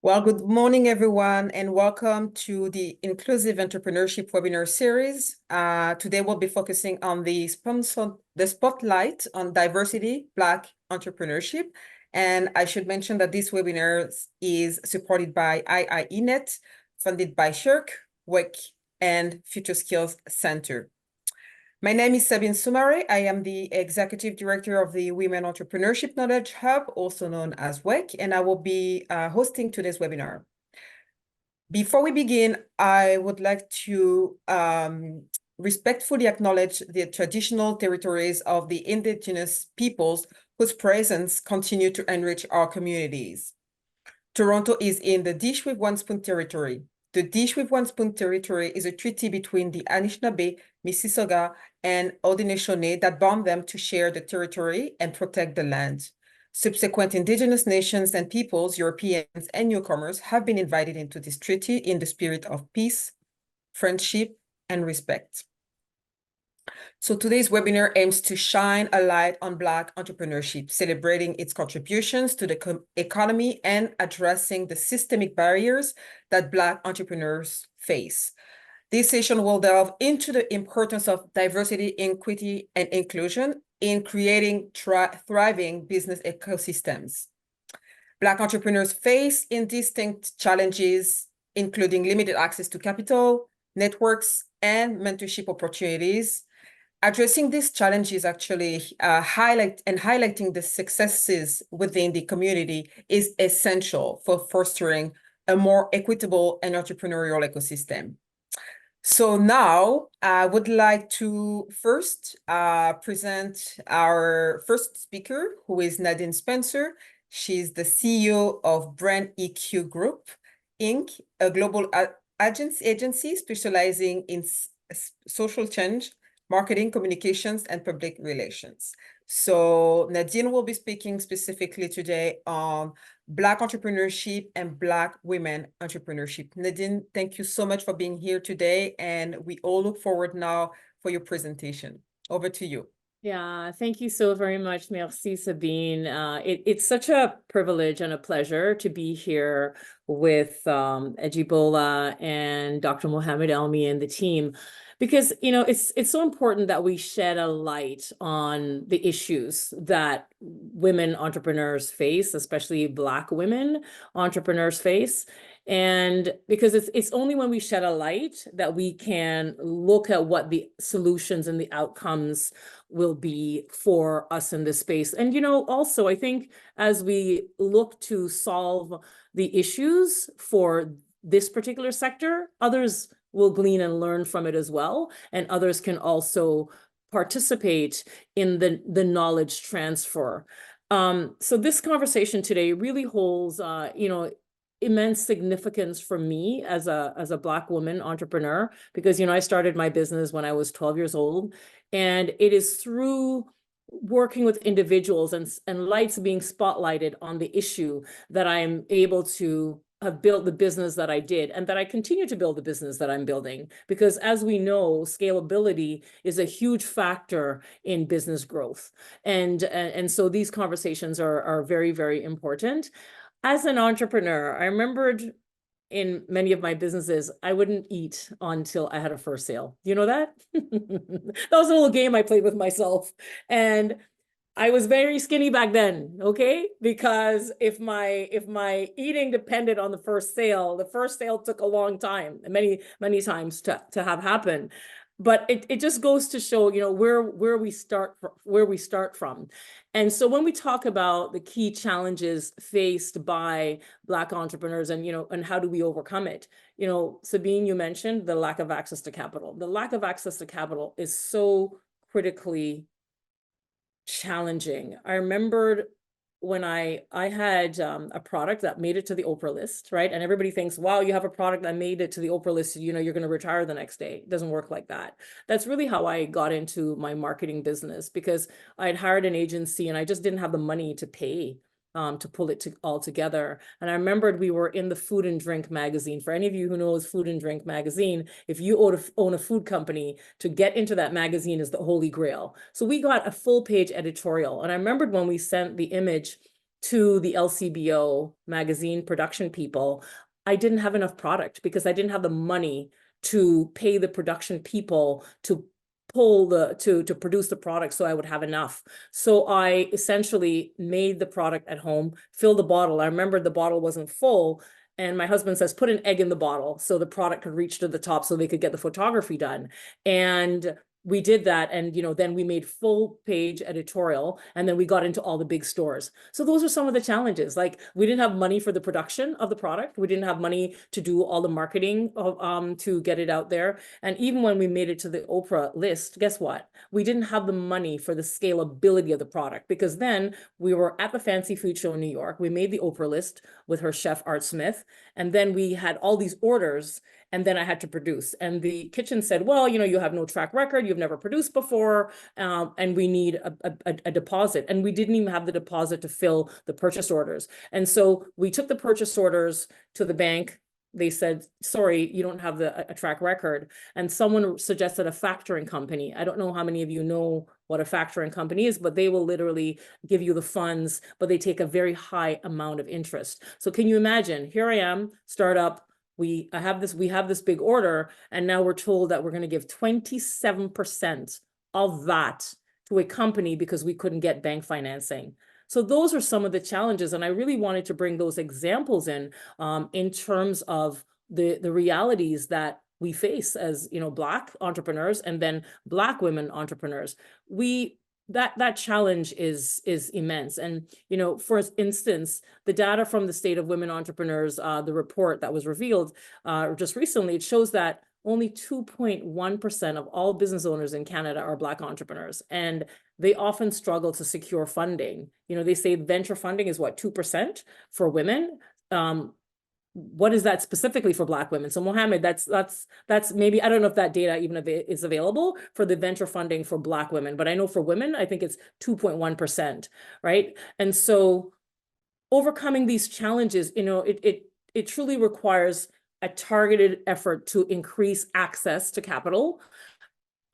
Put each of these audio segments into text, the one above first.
Well, good morning, everyone, and welcome to the Inclusive Entrepreneurship webinar series. Today, we'll be focusing on the spotlight on diversity, Black entrepreneurship. And I should mention that this webinar is supported by IIE-Net, funded by SHIRK, WEKH, and Future Skills Center. My name is Sabine Soumare. I am the Executive Director of the Women Entrepreneurship Knowledge Hub, also known as WEKH, and I will be hosting today's webinar. Before we begin, I would like to respectfully acknowledge the traditional territories of the indigenous peoples whose presence continue to enrich our communities. Toronto is in the Dish with One Spoon territory. The Dish with One Spoon territory is a treaty between the Anishinaabe, Mississauga, and Haudenosaunee that bound them to share the territory and protect the land. Subsequent Indigenous nations and peoples, Europeans and newcomers, have been invited into this treaty in the spirit of peace, friendship, and respect. So today's webinar aims to shine a light on Black entrepreneurship, celebrating its contributions to the economy and addressing the systemic barriers that Black entrepreneurs face. This session will delve into the importance of diversity, equity, and inclusion in creating thriving business ecosystems. Black entrepreneurs face distinct challenges, including limited access to capital, networks, and mentorship opportunities. Addressing these challenges actually highlighting the successes within the community is essential for fostering a more equitable and entrepreneurial ecosystem. So now I would like to first present our first speaker, who is Nadine Spencer. She's the CEO of BrandEQ Group, Inc., a global agency specializing in social change, marketing, communications, and public relations. So Nadine will be speaking specifically today on Black entrepreneurship and Black women entrepreneurship. Nadine, thank you so much for being here today, and we all look forward now for your presentation. Over to you. Yeah, thank you so very much. Merci, Sabine. It's such a privilege and a pleasure to be here with Ejibola and Dr. Mohamed Elmi and the team, because it's so important that we shed a light on the issues that women entrepreneurs face, especially Black women entrepreneurs face. And because it's only when we shed a light that we can look at what the solutions and the outcomes will be for us in this space. And, also, I think as we look to solve the issues for this particular sector, others will glean and learn from it as well. And others can also participate in the knowledge transfer. So this conversation today really holds, immense significance for me as a Black woman entrepreneur, because I started my business when I was 12 years old, and it is through working with individuals and lights being spotlighted on the issue that I am able to have built the business that I did, and that I continue to build the business that I'm building, because as we know, scalability is a huge factor in business growth, and so these conversations are very, very important. As an entrepreneur, I remembered in many of my businesses, I wouldn't eat until I had a first sale. You know that? That was a little game I played with myself. And I was very skinny back then, okay? Because if my eating depended on the first sale took a long time, many times to have happen. But it just goes to show, where we start from. And so when we talk about the key challenges faced by Black entrepreneurs and, and how do we overcome it? Sabine, you mentioned the lack of access to capital. The lack of access to capital is so critically challenging. I remembered when I had a product that made it to the Oprah list, right? And everybody thinks, wow, you have a product that made it to the Oprah list, you're going to retire the next day. It doesn't work like that. That's really how I got into my marketing business, because I had hired an agency and I just didn't have the money to pay to pull it all together. And I remembered we were in the Food and Drink magazine. For any of you who knows Food and Drink magazine, if you own a food company, to get into that magazine is the holy grail. So we got a full page editorial. And I remembered when we sent the image to the LCBO magazine production people, I didn't have enough product because I didn't have the money to pay the production people to to produce the product so I would have enough. So I essentially made the product at home, filled the bottle. I remember the bottle wasn't full, and my husband says, put an egg in the bottle so the product could reach to the top so they could get the photography done. And we did that. And, then we made full page editorial, and then we got into all the big stores. So those are some of the challenges. Like, we didn't have money for the production of the product. We didn't have money to do all the marketing to get it out there. And even when we made it to the Oprah list, guess what? We didn't have the money for the scalability of the product, because then we were at the Fancy Food Show in New York. We made the Oprah list with her chef, Art Smith. And then we had all these orders, and then I had to produce. And the kitchen said, well, you have no track record, you've never produced before, and we need a deposit. And we didn't even have the deposit to fill the purchase orders. And so we took the purchase orders to the bank. They said, sorry, you don't have a track record. And someone suggested a factoring company. I don't know how many of you know what a factoring company is, but they will literally give you the funds, but they take a very high amount of interest. So can you imagine, here I am, startup, we have this big order, and now we're told that we're going to give 27% of that to a company because we couldn't get bank financing. So those are some of the challenges, and I really wanted to bring those examples in terms of the realities that we face as Black entrepreneurs, and then Black women entrepreneurs. That challenge is immense. And, for instance, the data from the State of Women Entrepreneurs, the report that was revealed just recently, it shows that only 2.1% of all business owners in Canada are Black entrepreneurs. And they often struggle to secure funding. They say venture funding is what, 2% for women? What is that specifically for Black women? So Mohamed, that's maybe, I don't know if that data even is available for the venture funding for Black women, but I know for women, I think it's 2.1%, right? And so overcoming these challenges, it truly requires a targeted effort to increase access to capital.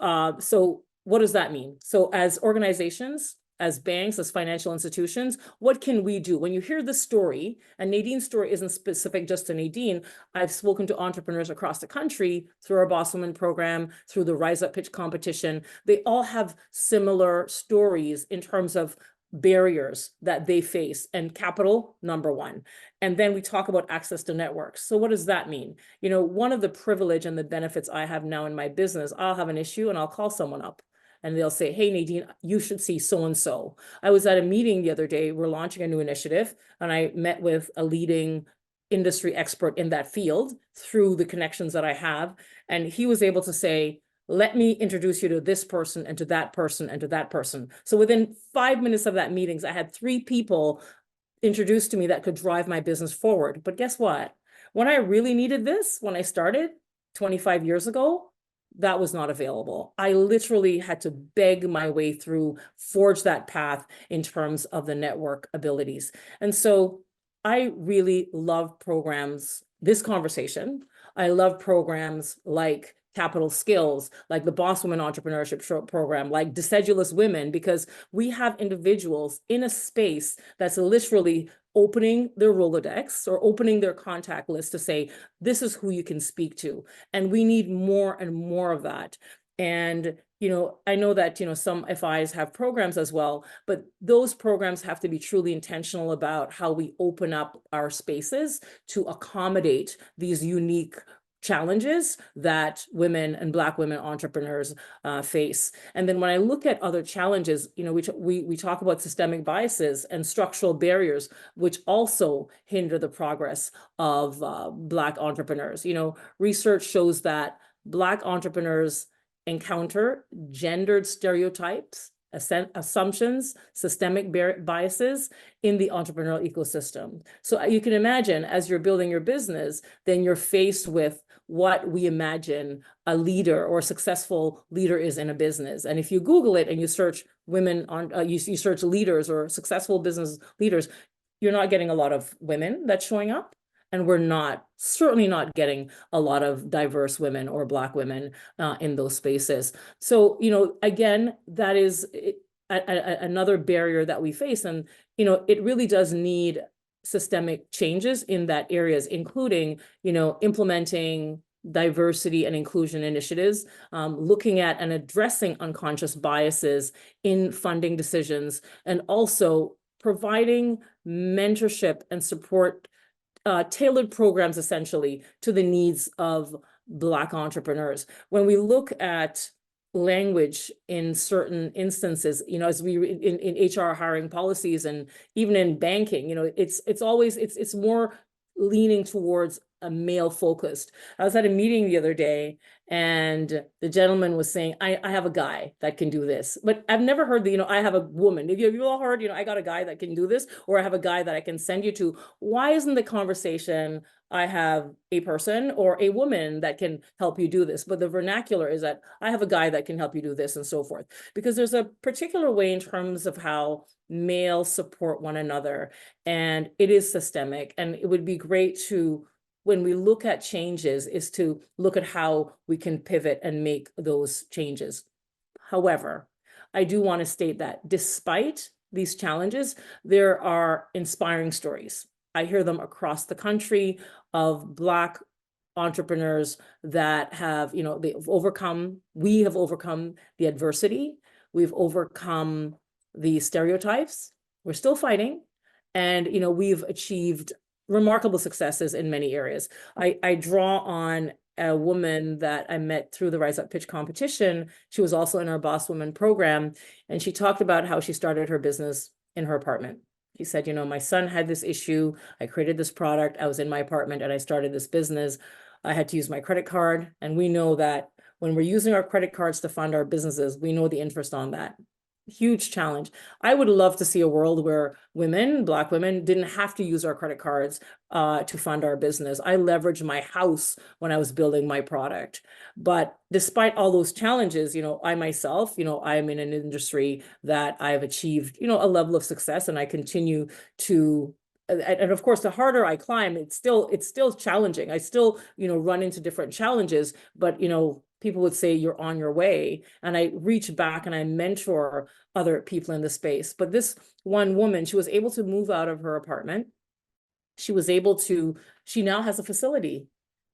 So what does that mean? So as organizations, as banks, as financial institutions, what can we do? When you hear the story, and Nadine's story isn't specific just to Nadine, I've spoken to entrepreneurs across the country through our Boss Women program, through the Rise Up Pitch competition. They all have similar stories in terms of barriers that they face, and capital, number one. And then we talk about access to networks. So what does that mean? One of the privilege and the benefits I have now in my business, I'll have an issue and I'll call someone up. And they'll say, hey, Nadine, you should see so-and-so. I was at a meeting the other day. We're launching a new initiative, and I met with a leading industry expert in that field through the connections that I have. And he was able to say, let me introduce you to this person and to that person and to that person. So within 5 minutes of that meeting, I had 3 people introduced to me that could drive my business forward. But guess what? When I really needed this, when I started 25 years ago, that was not available. I literally had to beg my way through, forge that path in terms of the network abilities. And so I really love programs, this conversation. I love programs like Capital Skills, like the Boss Women Entrepreneurship program, like Sedulous Women, because we have individuals in a space that's literally opening their Rolodex or opening their contact list to say, this is who you can speak to. And we need more and more of that. And, I know that, some FIs have programs as well, but those programs have to be truly intentional about how we open up our spaces to accommodate these unique challenges that women and Black women entrepreneurs face. And then when I look at other challenges, we talk about systemic biases and structural barriers, which also hinder the progress of Black entrepreneurs. Research shows that Black entrepreneurs encounter gendered stereotypes, assumptions, systemic biases in the entrepreneurial ecosystem. So you can imagine, as you're building your business, then you're faced with what we imagine a leader or a successful leader is in a business. And if you Google it and you search women on, you search leaders or successful business leaders, you're not getting a lot of women that's showing up. And we're certainly not getting a lot of diverse women or Black women in those spaces. So, again, that is, another barrier that we face. And, you know, it really does need systemic changes in that areas, including, you know, implementing diversity and inclusion initiatives, looking at and addressing unconscious biases in funding decisions, and also providing mentorship and support, tailored programs essentially to the needs of Black entrepreneurs. When we look at language in certain instances, you know, as we in HR hiring policies and even in banking, you know, it's more leaning towards a male focused. I was at a meeting the other day and the gentleman was saying, I have a guy that can do this, but I've never heard that, you know, I have a woman. Have you all heard, you know, I got a guy that can do this, or I have a guy that I can send you to? Why isn't the conversation, I have a person or a woman that can help you do this? But the vernacular is that I have a guy that can help you do this, and so forth. Because there's a particular way in terms of how males support one another, and it is systemic. And it would be great to, when we look at changes, is to look at how we can pivot and make those changes. However, I do want to state that despite these challenges, there are inspiring stories. I hear them across the country of Black entrepreneurs that have, you know, we have overcome the adversity. We've overcome the stereotypes. We're still fighting. And, you know, we've achieved remarkable successes in many areas. I draw on a woman that I met through the Rise Up Pitch competition. She was also in our Boss Woman program, and she talked about how she started her business in her apartment. She said, you know, my son had this issue. I created this product. I was in my apartment and I started this business. I had to use my credit card. And we know that when we're using our credit cards to fund our businesses, we know the interest on that. Huge challenge. I would love to see a world where women, Black women, didn't have to use our credit cards to fund our business. I leveraged my house when I was building my product. But despite all those challenges, you know, I myself, you know, I'm in an industry that I've achieved, you know, a level of success, and I continue to. And of course, the harder I climb, it's still challenging. I still, you know, run into different challenges, but, you know, people would say you're on your way. And I reach back and I mentor other people in the space. But this one woman, she was able to move out of her apartment. She now has a facility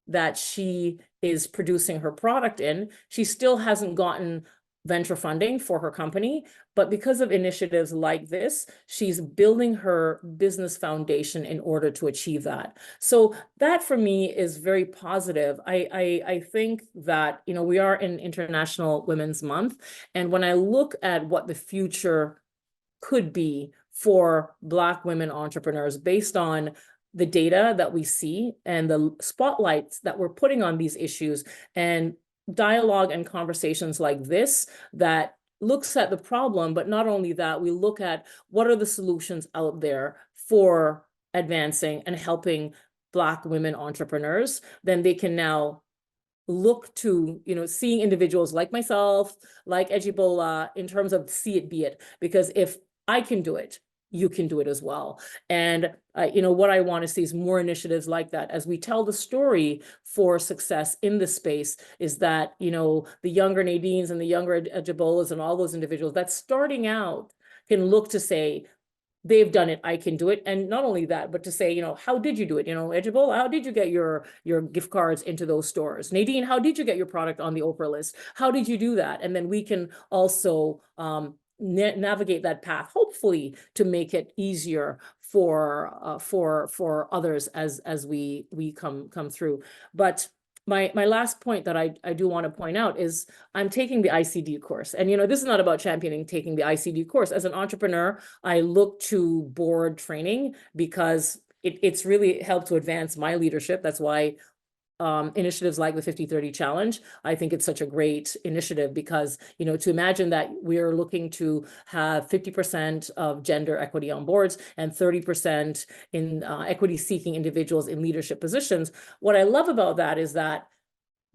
that she is producing her product in. She still hasn't gotten venture funding for her company, but because of initiatives like this, she's building her business foundation in order to achieve that. So that for me is very positive. I think that, you know, we are in International Women's Month, and when I look at what the future could be for Black women entrepreneurs based on the data that we see and the spotlights that we're putting on these issues, and dialogue and conversations like this that looks at the problem, but not only that, we look at what are the solutions out there for advancing and helping Black women entrepreneurs, then they can now look to, you know, seeing individuals like myself, like Ejibola, in terms of see it, be it, because if I can do it, you can do it as well. And, you know, what I want to see is more initiatives like that. As we tell the story for success in this space, is that, you know, the younger Nadines and the younger Ejibolas and all those individuals that's starting out can look to say, they've done it, I can do it. And not only that, but to say, you know, how did you do it? You know, Ejibola, how did you get your gift cards into those stores? Nadine, how did you get your product on the Oprah list? How did you do that? And then we can also, navigate that path, hopefully to make it easier for others as we come through. But my last point that I do want to point out is I'm taking the ICD course. And, you know, this is not about championing taking the ICD course. As an entrepreneur, I look to board training because it's really helped to advance my leadership. That's why initiatives like the 50-30 challenge, I think it's such a great initiative because, you know, to imagine that we're looking to have 50% of gender equity on boards and 30% in equity seeking individuals in leadership positions. What I love about that is that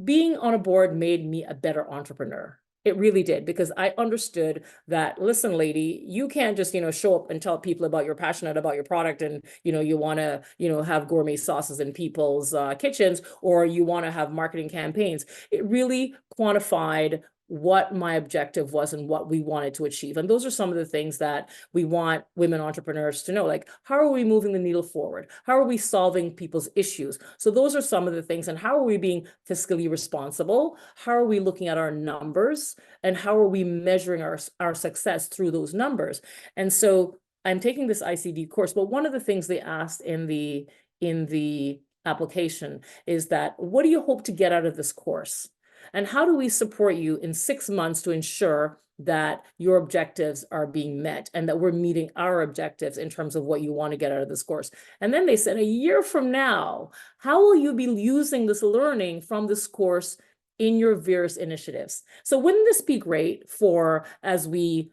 being on a board made me a better entrepreneur. It really did, because I understood that, listen, lady, you can't just, you know, show up and tell people about you're passionate about your product and, you know, you want to, you know, have gourmet sauces in people's kitchens, or you want to have marketing campaigns. It really quantified what my objective was and what we wanted to achieve. And those are some of the things that we want women entrepreneurs to know, like, how are we moving the needle forward? How are we solving people's issues? So those are some of the things. And how are we being fiscally responsible? How are we looking at our numbers? And how are we measuring our success through those numbers? And so I'm taking this ICD course, but one of the things they asked in the application is that, what do you hope to get out of this course? And how do we support you in 6 months to ensure that your objectives are being met and that we're meeting our objectives in terms of what you want to get out of this course? And then they said, a year from now, how will you be using this learning from this course in your various initiatives? So wouldn't this be great for, as we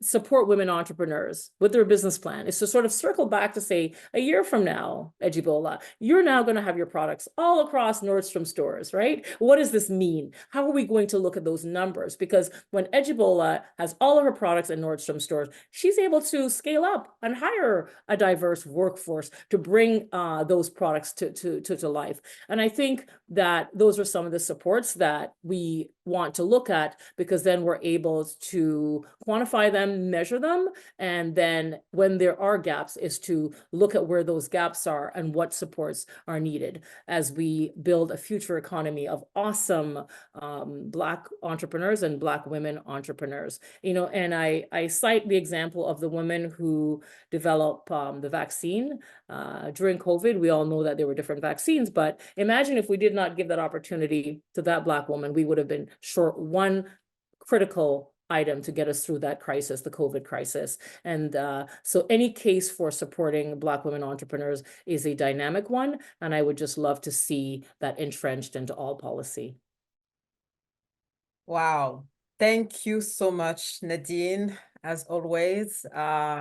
support women entrepreneurs with their business plan, is to sort of circle back to say, a year from now, Ejibola, you're now going to have your products all across Nordstrom stores, right? What does this mean? How are we going to look at those numbers? Because when Ejibola has all of her products in Nordstrom stores, she's able to scale up and hire a diverse workforce to bring those products to life. And I think that those are some of the supports that we want to look at, because then we're able to quantify them, measure them, and then when there are gaps, is to look at where those gaps are and what supports are needed as we build a future economy of awesome Black entrepreneurs and Black women entrepreneurs. And I cite the example of the women who developed the vaccine during COVID. We all know that there were different vaccines, but imagine if we did not give that opportunity to that Black woman, we would have been short one critical item to get us through that crisis, the COVID crisis. And so any case for supporting Black women entrepreneurs is a dynamic one. And I would just love to see that entrenched into all policy. Wow. Thank you so much, Nadine. As always,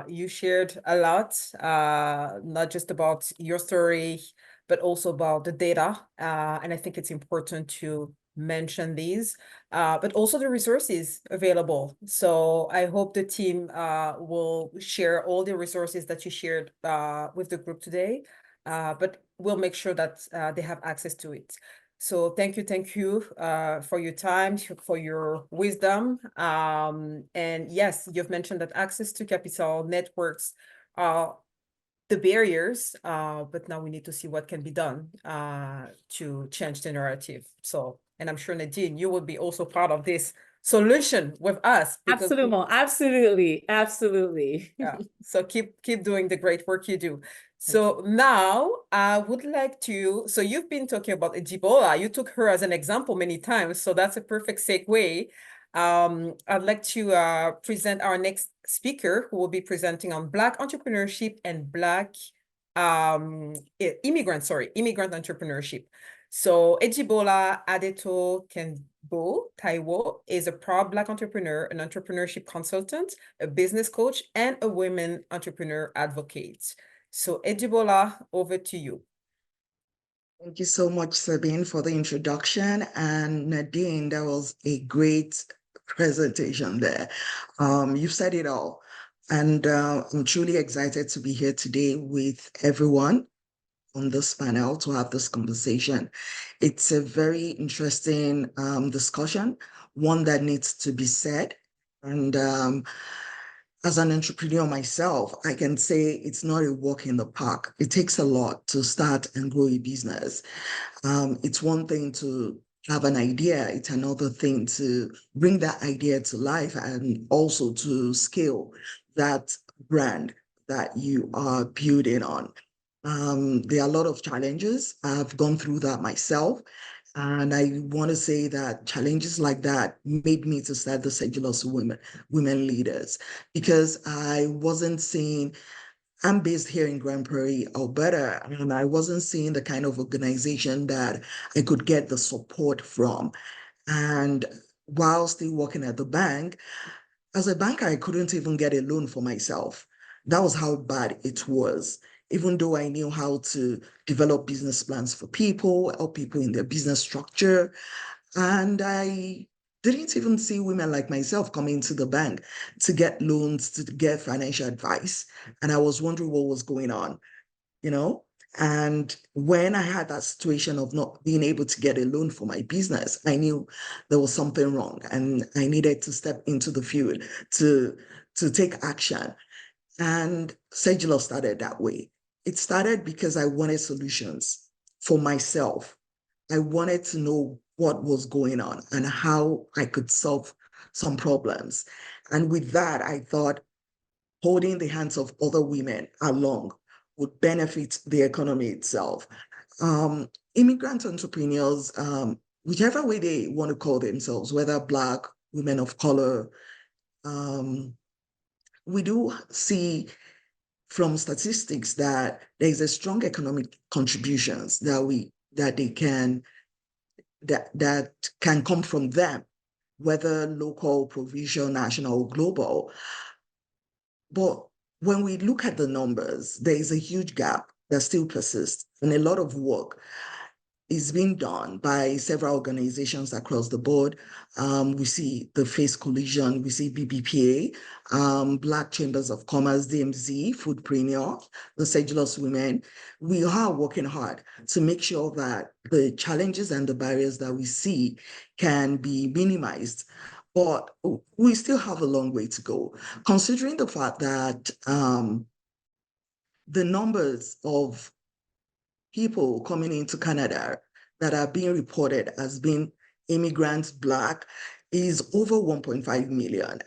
you shared a lot, not just about your story, but also about the data. And I think it's important to mention these, but also the resources available. So I hope the team will share all the resources that you shared with the group today, but we'll make sure that they have access to it. So thank you for your time, for your wisdom. And yes, you've mentioned that access to capital networks are the barriers, but now we need to see what can be done to change the narrative. So, and I'm sure, Nadine, you will be also part of this solution with us. Absolutely. Yeah. So keep doing the great work you do. So now I would like to, so you've been talking about Ejibola. You took her as an example many times, so that's a perfect segue. I'd like to present our next speaker, who will be presenting on Black entrepreneurship and Black immigrant entrepreneurship. So Ejibola Adetokunbo Taiwo is a proud Black entrepreneur, an entrepreneurship consultant, a business coach, and a women entrepreneur advocate. So Ejibola, over to you. Thank you so much, Sabine, for the introduction. And Nadine, that was a great presentation there. You've said it all. And I'm truly excited to be here today with everyone on this panel to have this conversation. It's a very interesting discussion, one that needs to be said. And as an entrepreneur myself, I can say it's not a walk in the park. It takes a lot to start and grow a business. It's one thing to have an idea. It's another thing to bring that idea to life and also to scale that brand that you are building on. There are a lot of challenges. I've gone through that myself. And I want to say that challenges like that made me to start the Sedulous Women Leaders, because I wasn't seeing, I'm based here in Grand Prairie, Alberta, and I wasn't seeing the kind of organization that I could get the support from. And while still working at the bank, as a banker, I couldn't even get a loan for myself. That was how bad it was. Even though I knew how to develop business plans for people, help people in their business structure. And I didn't even see women like myself coming to the bank to get loans, to get financial advice. And I was wondering what was going on, you know? And when I had that situation of not being able to get a loan for my business, I knew there was something wrong and I needed to step into the field to take action. And Sedulous started that way. It started because I wanted solutions for myself. I wanted to know what was going on and how I could solve some problems. And with that, I thought holding the hands of other women along would benefit the economy itself. Immigrant entrepreneurs, whichever way they want to call themselves, whether Black, women of color, we do see from statistics that there is a strong economic contributions that can come from them, whether local, provincial, national, or global. But when we look at the numbers, there is a huge gap that still persists, and a lot of work is being done by several organizations across the board. We see the Face Coalition, we see BBPA, Black Chambers of Commerce, DMZ, Foodpreneur, the Sedulous Women. We are working hard to make sure that the challenges and the barriers that we see can be minimized. But we still have a long way to go, considering the fact that the numbers of people coming into Canada that are being reported as being immigrants, Black, is over 1.5 million.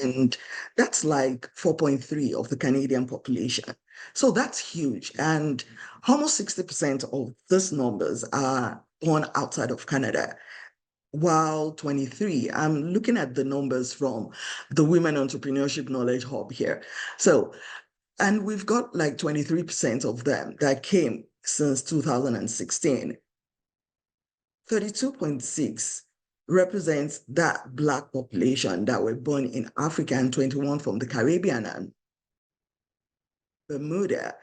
And that's like 4.3 of the Canadian population. So that's huge. And almost 60% of these numbers are born outside of Canada. While 23, I'm looking at the numbers from the Women Entrepreneurship Knowledge Hub here. So, and we've got like 23% of them that came since 2016. 32.6 represents that Black population that were born in Africa, and 21 from the Caribbean and Bermuda.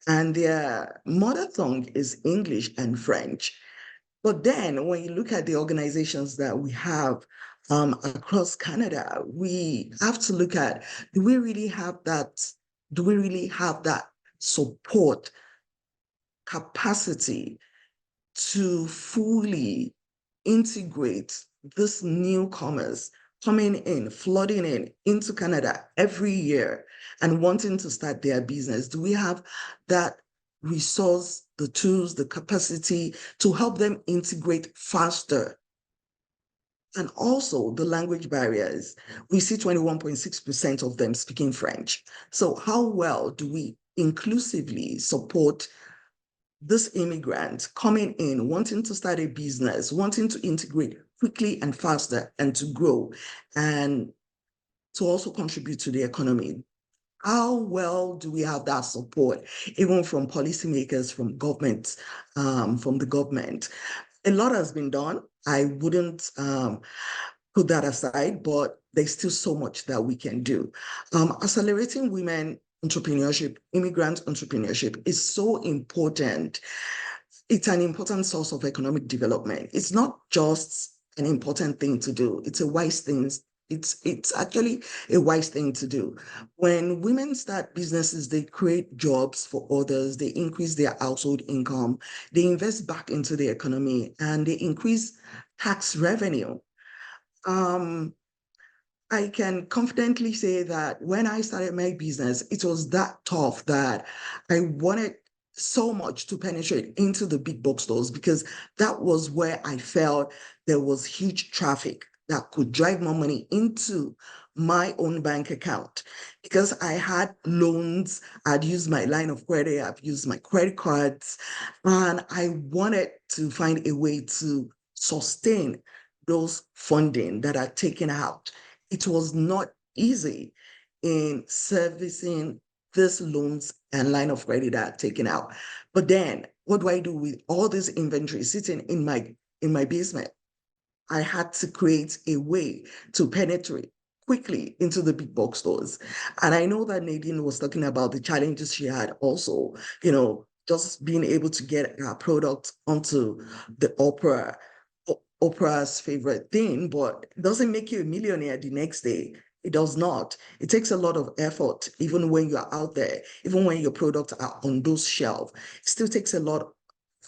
And their mother tongue is English and French. But then when you look at the organizations that we have across Canada, we have to look at, do we really have that support capacity to fully integrate this newcomers coming in, flooding into Canada every year and wanting to start their business? Do we have that resource, the tools, the capacity to help them integrate faster? And also the language barriers. We see 21.6% of them speaking French. So how well do we inclusively support this immigrant coming in, wanting to start a business, wanting to integrate quickly and faster and to grow and to also contribute to the economy? How well do we have that support, even from policymakers, from government, from the government? A lot has been done. I wouldn't put that aside, but there's still so much that we can do. Accelerating women entrepreneurship, immigrant entrepreneurship is so important. It's an important source of economic development. It's not just an important thing to do. It's a wise thing. It's actually a wise thing to do. When women start businesses, they create jobs for others, they increase their household income, they invest back into the economy, and they increase tax revenue. I can confidently say that when I started my business, it was that tough that I wanted so much to penetrate into the big box stores, because that was where I felt there was huge traffic that could drive more money into my own bank account, because I had loans, I'd used my line of credit, I've used my credit cards, and I wanted to find a way to sustain those funding that are taken out. It was not easy in servicing these loans and line of credit that are taken out. But then what do I do with all this inventory sitting in my basement? I had to create a way to penetrate quickly into the big box stores. And I know that Nadine was talking about the challenges she had also, just being able to get her product onto the Oprah's favorite thing, but it doesn't make you a millionaire the next day. It does not. It takes a lot of effort, even when you're out there, even when your products are on those shelves. It still takes a lot of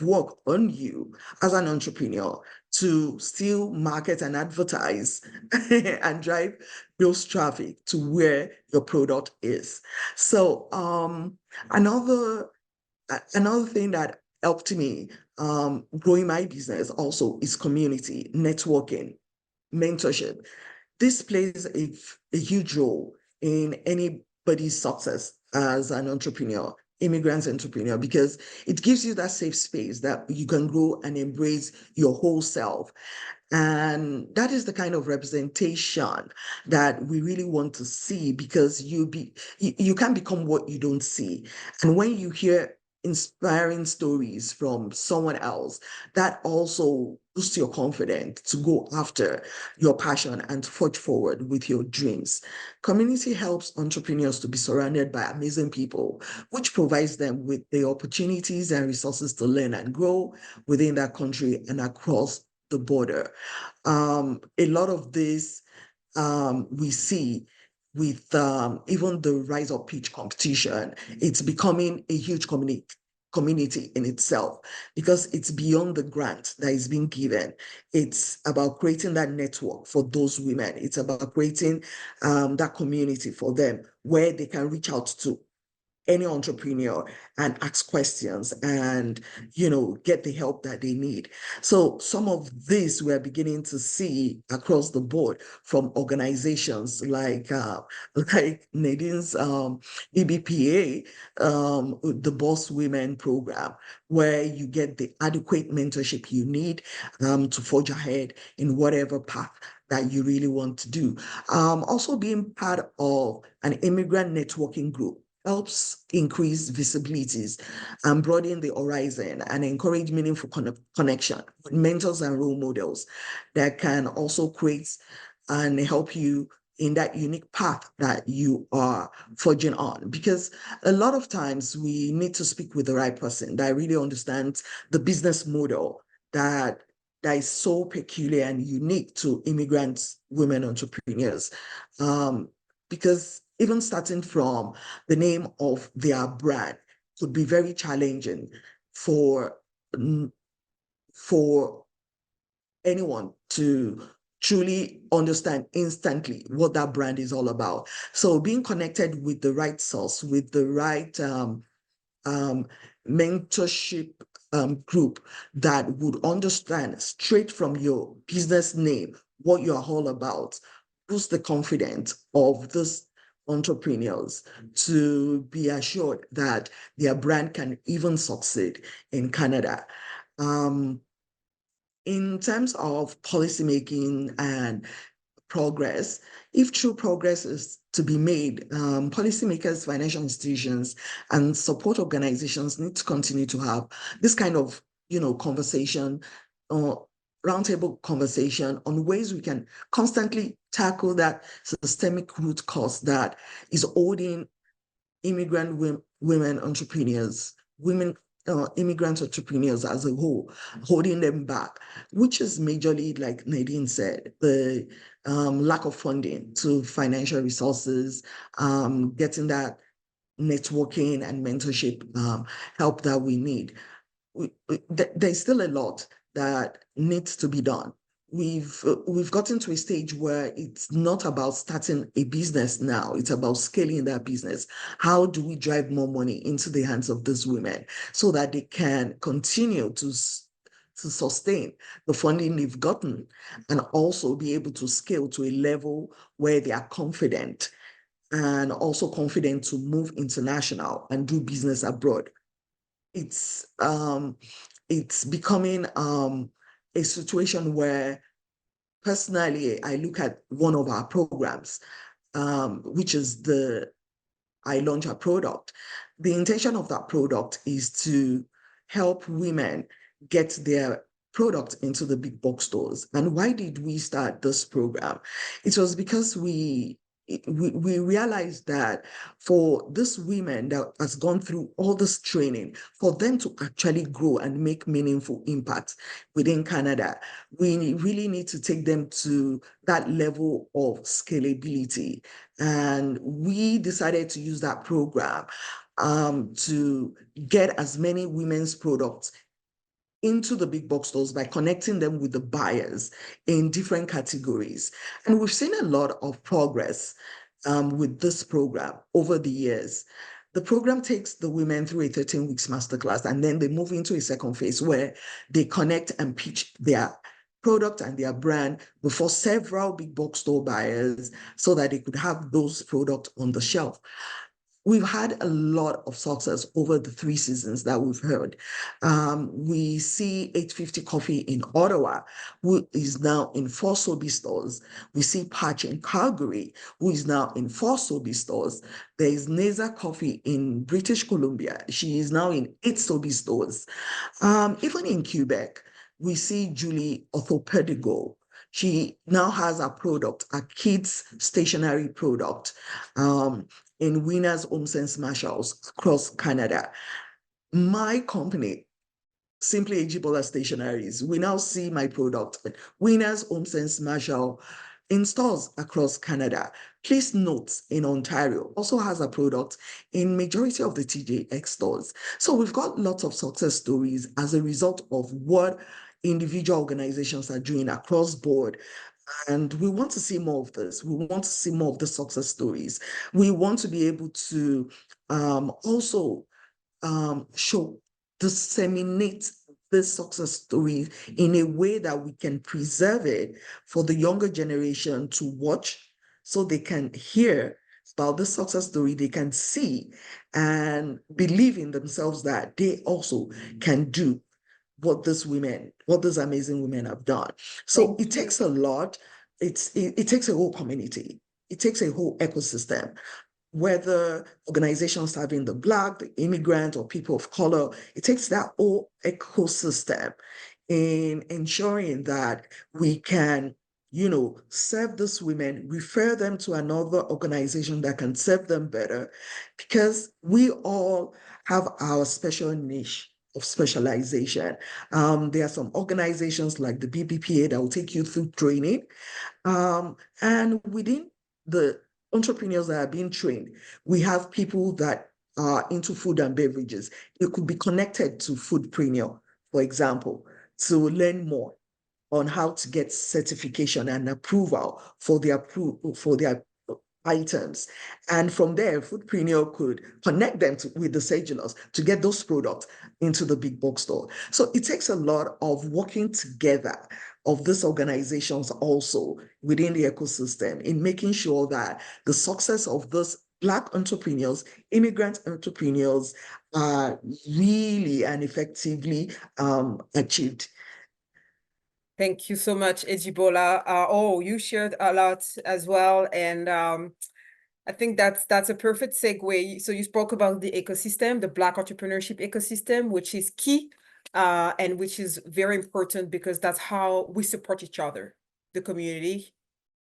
work on you as an entrepreneur to still market and advertise and drive those traffic to where your product is. So another thing that helped me growing my business also is community, networking, mentorship. This plays a huge role in anybody's success as an entrepreneur, immigrant entrepreneur, because it gives you that safe space that you can grow and embrace your whole self. And that is the kind of representation that we really want to see, because you can become what you don't see. And when you hear inspiring stories from someone else, that also boosts your confidence to go after your passion and to forge forward with your dreams. Community helps entrepreneurs to be surrounded by amazing people, which provides them with the opportunities and resources to learn and grow within that country and across the border. A lot of this we see with even the rise of pitch competition. It's becoming a huge community in itself, because it's beyond the grant that is being given. It's about creating that network for those women. It's about creating that community for them where they can reach out to any entrepreneur and ask questions and, get the help that they need. So some of this we're beginning to see across the board from organizations like Nadine's EBPA, the Boss Women program, where you get the adequate mentorship you need to forge ahead in whatever path that you really want to do. Also being part of an immigrant networking group helps increase visibilities and broaden the horizon and encourage meaningful connection with mentors and role models that can also create and help you in that unique path that you are forging on. Because a lot of times we need to speak with the right person that really understands the business model that is so peculiar and unique to immigrant women entrepreneurs. Because even starting from the name of their brand could be very challenging for anyone to truly understand instantly what that brand is all about. So being connected with the right source, with the right mentorship group that would understand straight from your business name what you're all about, boost the confidence of these entrepreneurs to be assured that their brand can even succeed in Canada. In terms of policymaking and progress, if true progress is to be made, policymakers, financial institutions, and support organizations need to continue to have this kind of, conversation, roundtable conversation on ways we can constantly tackle that systemic root cause that is holding immigrant women entrepreneurs, immigrant entrepreneurs as a whole, holding them back, which is majorly, like Nadine said, the lack of funding to financial resources, getting that networking and mentorship help that we need. There's still a lot that needs to be done. We've gotten to a stage where it's not about starting a business now, it's about scaling that business. How do we drive more money into the hands of these women so that they can continue to sustain the funding they've gotten and also be able to scale to a level where they are confident and also confident to move international and do business abroad? It's becoming a situation where, personally, I look at one of our programs, which is I launch a product. The intention of that product is to help women get their product into the big box stores. And why did we start this program? It was because we we realized that for this women that has gone through all this training, for them to actually grow and make meaningful impact within Canada, we really need to take them to that level of scalability. And we decided to use that program to get as many women's products into the big box stores by connecting them with the buyers in different categories. And we've seen a lot of progress with this program over the years. The program takes the women through a 13 weeks masterclass, and then they move into a second phase where they connect and pitch their product and their brand before several big box store buyers so that they could have those products on the shelf. We've had a lot of success over the 3 seasons that we've heard. We see 850 Coffee in Ottawa, who is now in 4 Sobe stores. We see Patch in Calgary, who is now in 4 Sobe stores. There is Neza Coffee in British Columbia. She is now in 8 Sobe stores. Even in Quebec, we see Julie Orthopedigo. She now has a product, a kids stationery product. In Winners Home Sense Marshalls across Canada. My company, Simply Ejibola Stationaries, we now see my product, Winners Home Sense Marshall, in stores across Canada. Please note, in Ontario, also has a product in majority of the TJX stores. So we've got lots of success stories as a result of what individual organizations are doing across board. And we want to see more of this. We want to see more of the success stories. We want to be able to also disseminate this success story in a way that we can preserve it for the younger generation to watch so they can hear about the success story, they can see and believe in themselves that they also can do what these amazing women have done. So it takes a lot. It takes a whole community. It takes a whole ecosystem, whether organizations serving the Black, the immigrant, or people of color. It takes that whole ecosystem in ensuring that we can, serve these women, refer them to another organization that can serve them better, because we all have our special niche of specialization. There are some organizations like the BBPA that will take you through training. And within the entrepreneurs that are being trained, we have people that are into food and beverages. They could be connected to Foodpreneur, for example, to learn more on how to get certification and approval for their items. And from there, Foodpreneur could connect them with the Sedulous to get those products into the big box store. So it takes a lot of working together of these organizations also within the ecosystem in making sure that the success of those Black entrepreneurs, immigrant entrepreneurs are really and effectively achieved. Thank you so much, Ejibola. You shared a lot as well. And I think that's a perfect segue. So you spoke about the ecosystem, the Black entrepreneurship ecosystem, which is key and which is very important because that's how we support each other, the community,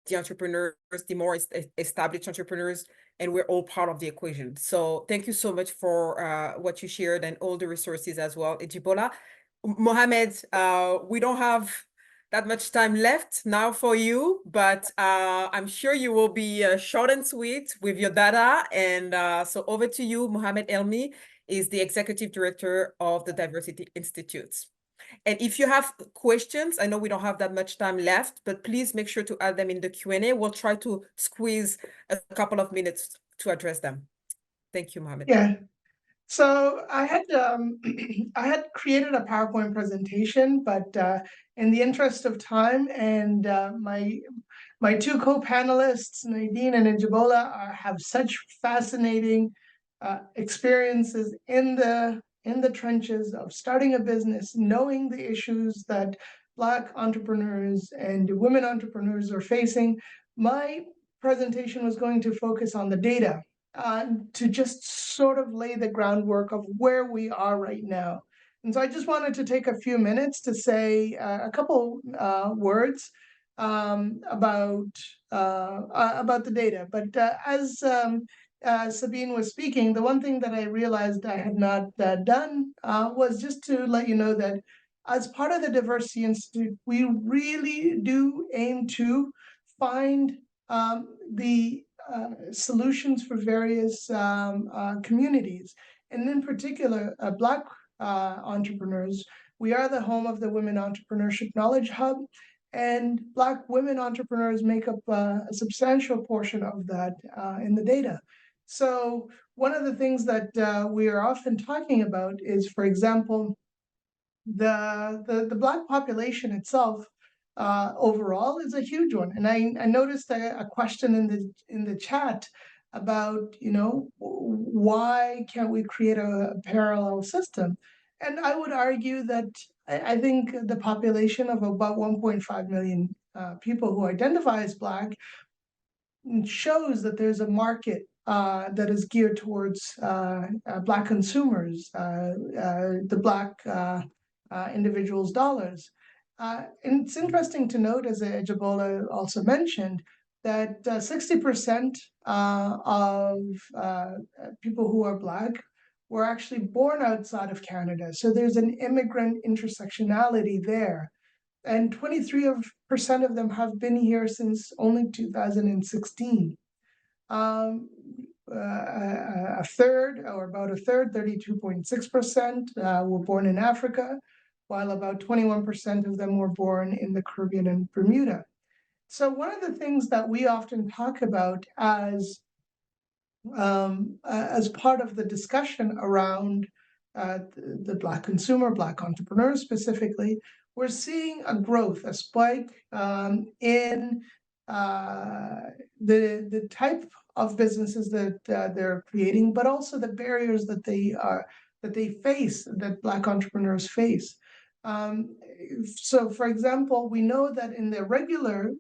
the entrepreneurs, the more established entrepreneurs, and we're all part of the equation. So thank you so much for what you shared and all the resources as well, Ejibola. Mohamed, we don't have that much time left now for you, but I'm sure you will be short and sweet with your data. And so over to you. Mohamed Elmi is the Executive Director of the Diversity Institute. And if you have questions, I know we don't have that much time left, but please make sure to add them in the Q&A. We'll try to squeeze a couple of minutes to address them. Thank you, Mohamed. Yeah. So I had I had created a PowerPoint presentation, but in the interest of time and my two co-panelists, Nadine and Ejibola, have such fascinating experiences in the trenches of starting a business, knowing the issues that Black entrepreneurs and women entrepreneurs are facing. My presentation was going to focus on the data. To just sort of lay the groundwork of where we are right now. And so I just wanted to take a few minutes to say a couple words about about the data. But as Sabine was speaking, the one thing that I realized I had not done was just to let you know that as part of the Diversity Institute, we really do aim to find the solutions for various communities, and in particular, Black entrepreneurs. We are the home of the Women Entrepreneurship Knowledge Hub, and Black women entrepreneurs make up a substantial portion of that in the data. So one of the things that we are often talking about is, for example, the Black population itself overall is a huge one. And I noticed a question in the chat about, why can't we create a parallel system? And I would argue that I think the population of about 1.5 million people who identify as Black shows that there's a market that is geared towards Black consumers, the Black individuals' dollars. And it's interesting to note, as Ejibola also mentioned, that 60% of people who are Black were actually born outside of Canada. So there's an immigrant intersectionality there. And 23% of them have been here since only 2016. A third, or about a third, 32.6%, were born in Africa, while about 21% of them were born in the Caribbean and Bermuda. So one of the things that we often talk about as part of the discussion around the Black consumer, Black entrepreneurs specifically, we're seeing a growth, a spike in the type of businesses that they're creating, but also the barriers that they face, that Black entrepreneurs face. So, for example, we know that in the regular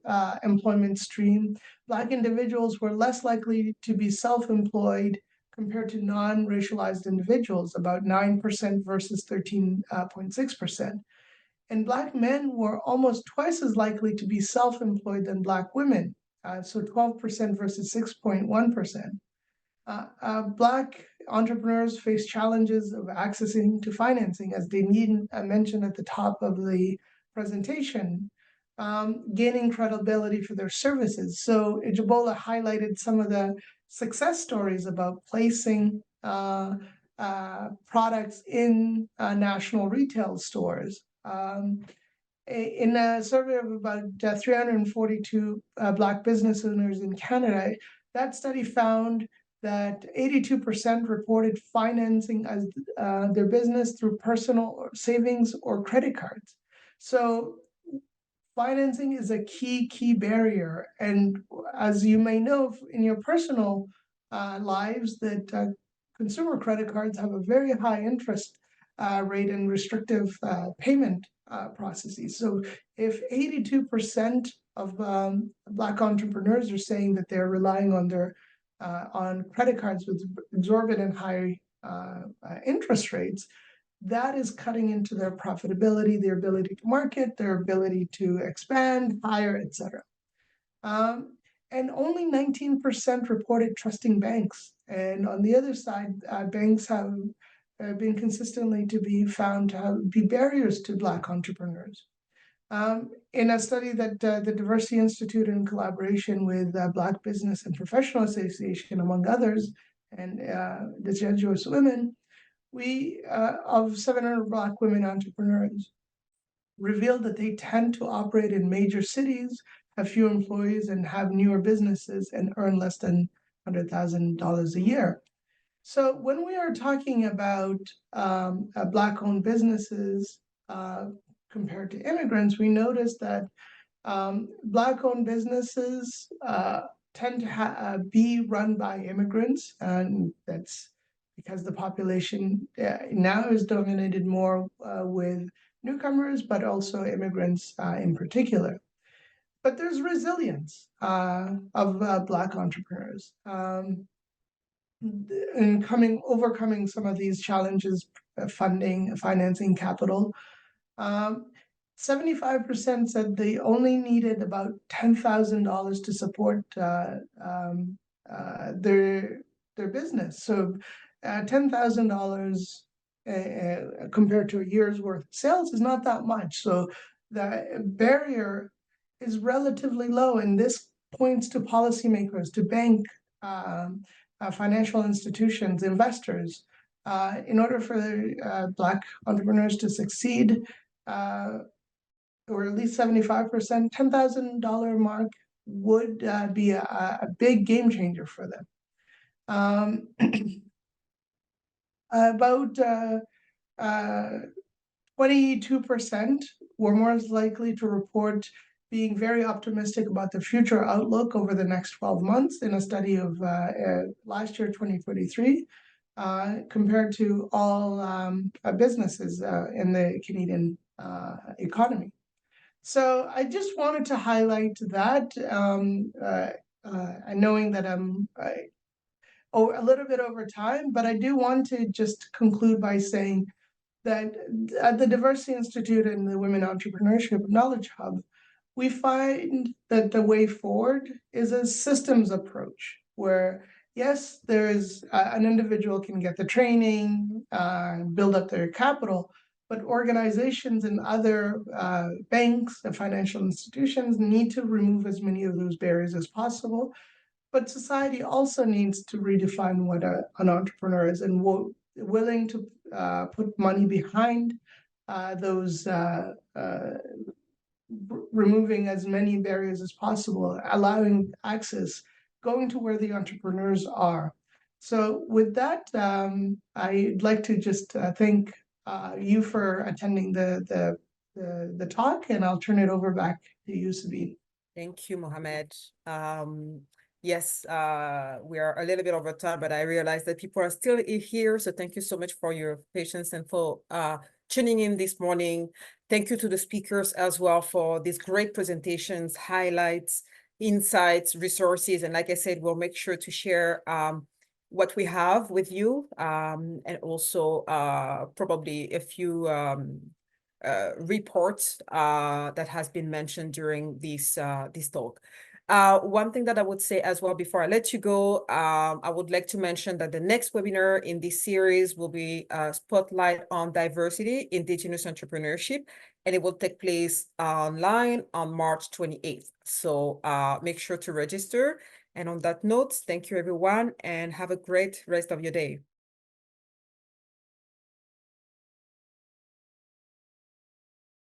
employment stream, Black individuals were less likely to be self-employed compared to non-racialized individuals, about 9% versus 13.6%. And Black men were almost twice as likely to be self-employed than Black women, so 12% versus 6.1%. Black entrepreneurs face challenges of accessing to financing, as Nadine mentioned at the top of the presentation, gaining credibility for their services. So Ejibola highlighted some of the success stories about placing products in national retail stores. In a survey of about 342 Black business owners in Canada, that study found that 82% reported financing as their business through personal savings or credit cards. So financing is a key barrier. And as you may know in your personal lives, that consumer credit cards have a very high interest rate and restrictive payment processes. So if 82% of Black entrepreneurs are saying that they're relying on their on credit cards with exorbitant high interest rates, that is cutting into their profitability, their ability to market, their ability to expand, hire, etc. And only 19% reported trusting banks. And on the other side, banks have been consistently to be found to be barriers to Black entrepreneurs. In a study that the Diversity Institute, in collaboration with Black Business and Professional Association, among others, and the Sedulous Women, we, of 700 Black women entrepreneurs, revealed that they tend to operate in major cities, have few employees, and have newer businesses, and earn less than $100,000 a year. So when we are talking about Black-owned businesses compared to immigrants, we notice that Black-owned businesses tend to be run by immigrants, and that's because the population now is dominated more with newcomers, but also immigrants in particular. But there's resilience of Black entrepreneurs in overcoming some of these challenges, funding, financing, capital. 75% said they only needed about $10,000 to support their business. So $10,000 compared to a year's worth of sales is not that much. So the barrier is relatively low, and this points to policymakers, to bank, financial institutions, investors. In order for Black entrepreneurs to succeed, or at least 75%, $10,000 mark would be a big game changer for them. About 22% were more likely to report being very optimistic about the future outlook over the next 12 months in a study of last year, 2023, compared to all businesses in the Canadian economy. So I just wanted to highlight that, knowing that I'm a little bit over time, but I do want to just conclude by saying that at the Diversity Institute and the Women Entrepreneurship Knowledge Hub, we find that the way forward is a systems approach where, yes, there is an individual can get the training, build up their capital, but organizations and other banks and financial institutions need to remove as many of those barriers as possible. But society also needs to redefine what an entrepreneur is, and willing to put money behind those removing as many barriers as possible, allowing access, going to where the entrepreneurs are. So with that, I'd like to just thank you for attending the talk, and I'll turn it over back to you, Sabine. Thank you, Mohamed. Yes, we are a little bit over time, but I realize that people are still here. So thank you so much for your patience and for tuning in this morning. Thank you to the speakers as well for these great presentations, highlights, insights, resources. And like I said, we'll make sure to share what we have with you, and also probably a few reports that has been mentioned during this talk. One thing that I would say as well before I let you go, I would like to mention that the next webinar in this series will be a spotlight on diversity, Indigenous entrepreneurship, and it will take place online on March 28th. So make sure to register. And on that note, thank you everyone, and have a great rest of your day.